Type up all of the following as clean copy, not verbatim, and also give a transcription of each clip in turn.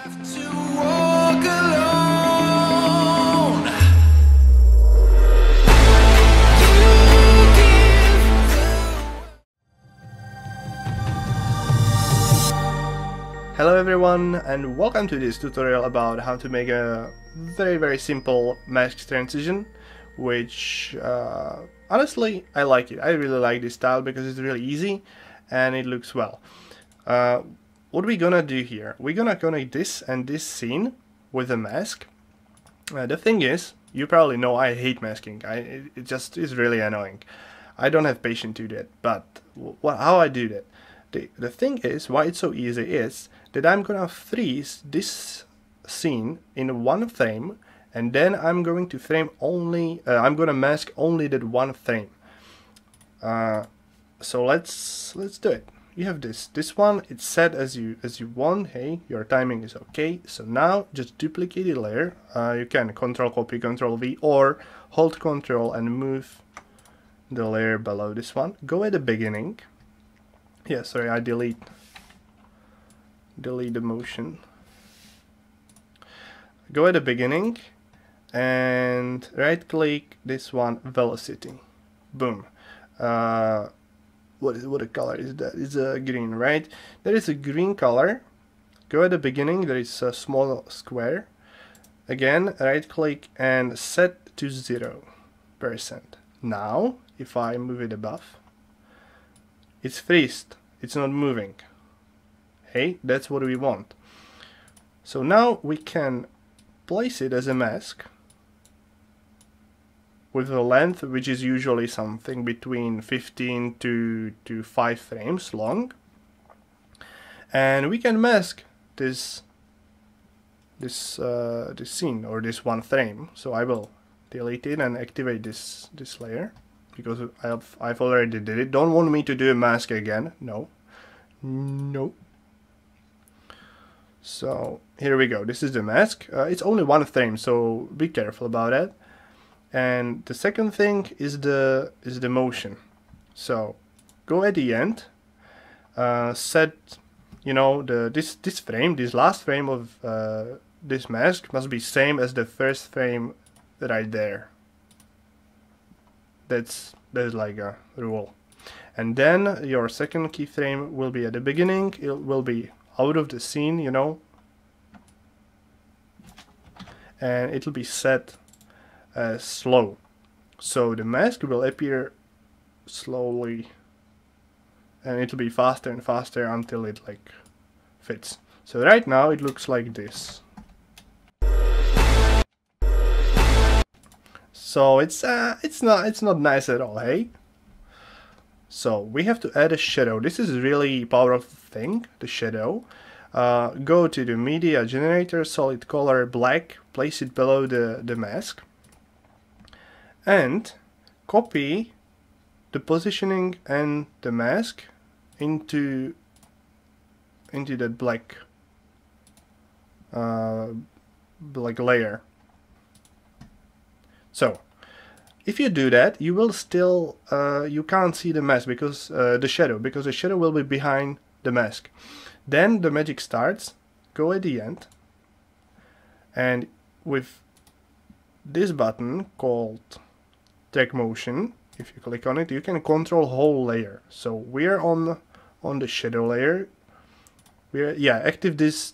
To walk alone. Hello everyone, and welcome to this tutorial about how to make a very simple mask transition, which honestly I like it. I really like this style because it's really easy and it looks well. What we're gonna do here, we're gonna connect this and this scene with a mask. The thing is, you probably know I hate masking. It just is really annoying. I don't have patience to do that, but how I do that? The thing is, why it's so easy is that I'm gonna freeze this scene in one frame, and then I'm going to frame only, I'm gonna mask only that one frame. So let's do it. You have this one, it's set as you want. Hey, your timing is okay. So now just duplicate the layer. You can Control copy, Control V, or hold Control and move the layer below this one. Go at the beginning. Yeah, sorry, I delete the motion. Go at the beginning and right click this one, velocity. Boom. What a color is that? It's a green, right? There is a green color. Go at the beginning, there is a small square. Again, right click and set to 0%. Now, if I move it above, it's freezed. It's not moving. Hey, that's what we want. So now we can place it as a mask with a length which is usually something between 15 to 5 frames long, and we can mask this scene or this one frame. So I will delete it and activate this layer because I've already did it. Don't want me to do a mask again. No. So here we go. This is the mask. It's only one frame, so be careful about that. And the second thing is the motion. So go at the end, set, you know, this last frame of this mask must be same as the first frame right there. That's like a rule. And then your second keyframe will be at the beginning. It will be out of the scene, you know, and it will be set slow, so the mask will appear slowly and it'll be faster and faster until it like fits. So right now it looks like this. So it's not nice at all, hey? So we have to add a shadow. This is a really powerful thing, the shadow. Go to the media generator, solid color black, place it below the mask, and copy the positioning and the mask into that black layer. So if you do that, you will still you can't see the mask because the shadow will be behind the mask. Then the magic starts. Go at the end, and with this button called track motion, if you click on it, you can control whole layer. So we're on the shadow layer. Active this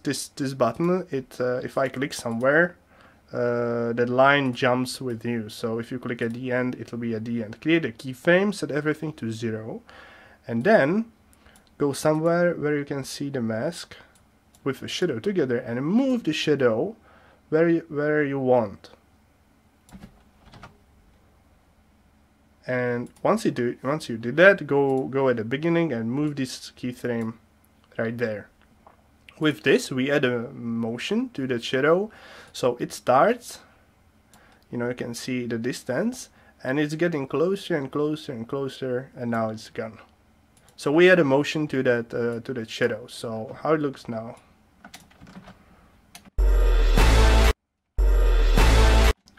button. If I click somewhere, that line jumps with you. So if you click at the end, it will be at the end. Create a keyframe, set everything to 0, and then go somewhere where you can see the mask with the shadow together and move the shadow where you want. And once you did that, go at the beginning and move this keyframe right there. With this, we add a motion to the shadow, so it starts. You know, you can see the distance, and it's getting closer and closer and closer, and now it's gone. So we add a motion to that shadow. So how it looks now.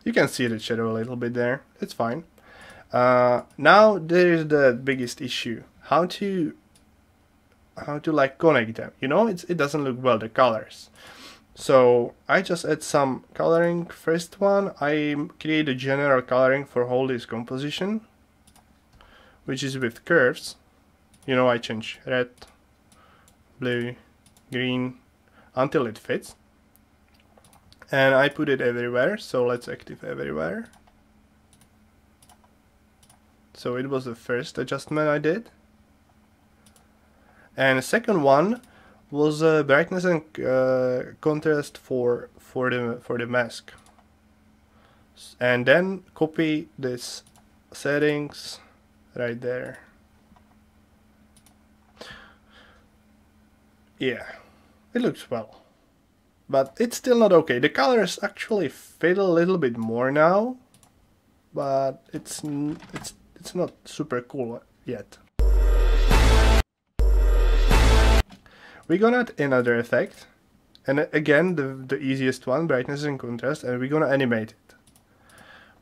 You can see the shadow a little bit there. It's fine. Now there is the biggest issue: how to like connect them. You know, it doesn't look well, the colors. So I just add some coloring. First one, I create a general coloring for whole this composition, which is with curves. You know, I change red, blue, green until it fits. And I put it everywhere, so let's active everywhere. So it was the first adjustment I did. And the second one was brightness and contrast for the mask. And then copy this settings right there. Yeah, it looks well, but it's still not okay. The colors actually fade a little bit more now, but it's not super cool yet. We're gonna add another effect, and again the easiest one, brightness and contrast, and we're gonna animate it.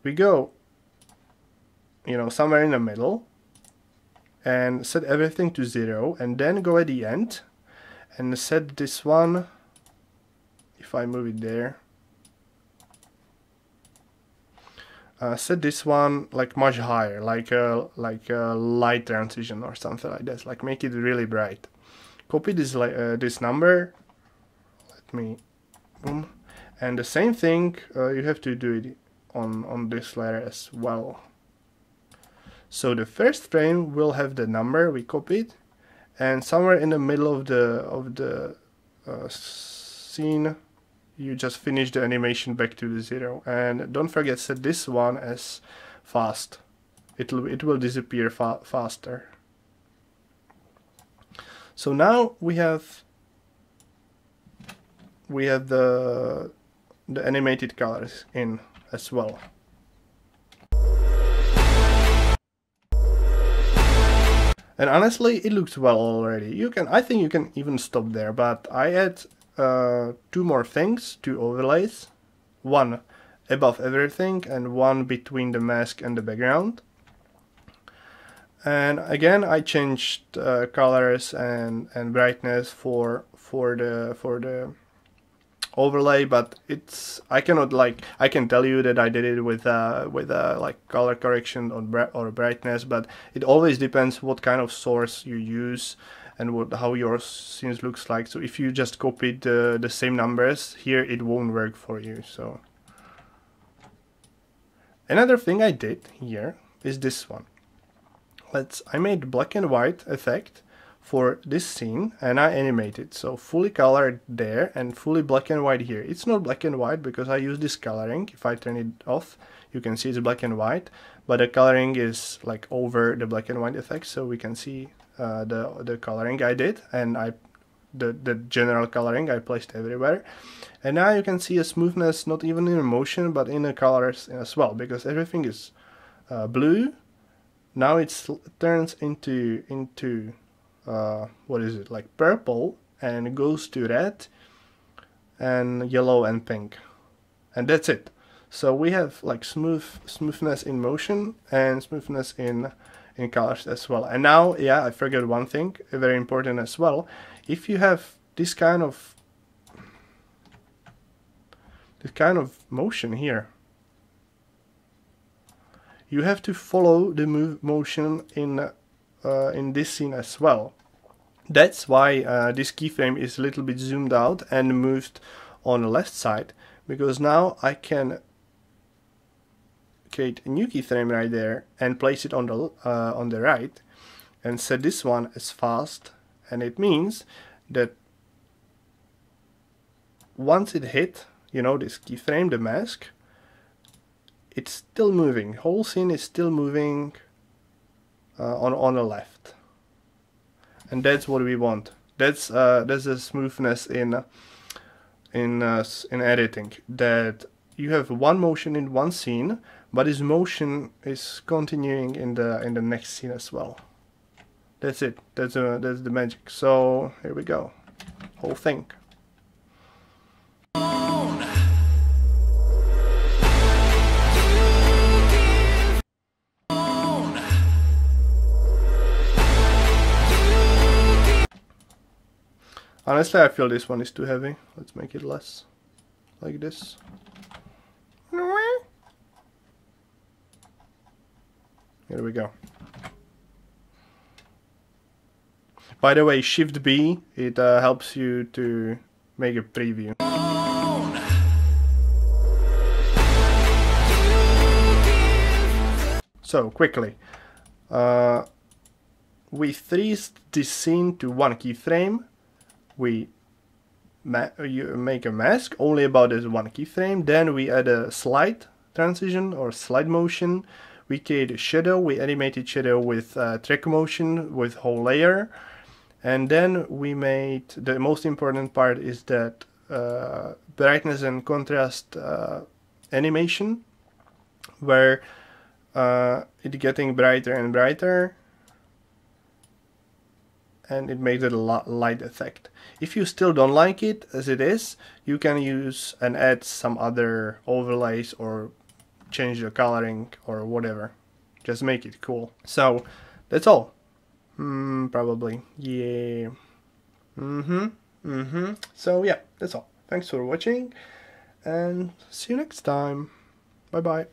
We go, you know, somewhere in the middle, and set everything to 0, and then go at the end and set this one, if I move it there, set this one like much higher, like a light transition or something like this, like make it really bright. Copy this this number, let me, boom, and the same thing you have to do it on this layer as well. So the first frame will have the number we copied, and somewhere in the middle of the scene you just finish the animation back to the 0. And don't forget, set this one as fast. It will disappear faster. So now we have the animated colors in as well. And honestly, it looks well already. I think you can even stop there, but I add 2 more things, 2 overlays, one above everything and one between the mask and the background. And again, I changed colors and brightness for the overlay, but I can tell you that I did it with like color correction or brightness, but it always depends what kind of source you use and how your scenes looks like. So if you just copied the same numbers here, it won't work for you. So another thing I did here is this one. I made black and white effect for this scene and I animated, so fully colored there and fully black and white here. It's not black and white because I use this coloring. If I turn it off, you can see it's black and white, but the coloring is like over the black and white effect, so we can see the coloring I did, and the general coloring I placed everywhere. And now you can see a smoothness not even in motion but in the colors as well, because everything is blue. Now it turns into what is it, like purple, and goes to red and yellow and pink, and that's it. So we have like smoothness in motion and smoothness in colors as well. And now, yeah, I forgot one thing, very important as well. If you have this kind of motion here, you have to follow the motion in this scene as well. That's why this keyframe is a little bit zoomed out and moved on the left side, because now I can create a new keyframe right there and place it on the right and set this one as fast, and it means that once it hit, you know, this keyframe, the mask, it's still moving. Whole scene is still moving on the left, and that's what we want. That's the smoothness in editing, that you have one motion in one scene, but this motion is continuing in the next scene as well. That's it. That's the magic. So here we go, whole thing. Honestly, I feel this one is too heavy. Let's make it less. Like this. Here we go. By the way, Shift B, it helps you to make a preview. So, quickly. We freeze this scene to one keyframe. We make a mask only about this one keyframe. Then we add a slide transition or slide motion. We create a shadow. We animated shadow with track motion with whole layer. And then we made, the most important part is that brightness and contrast animation, where it's getting brighter and brighter, and it makes it a light effect. If you still don't like it as it is, you can use and add some other overlays or change the coloring or whatever. Just make it cool. So that's all. Probably. Yeah. So yeah, that's all. Thanks for watching and see you next time. Bye bye.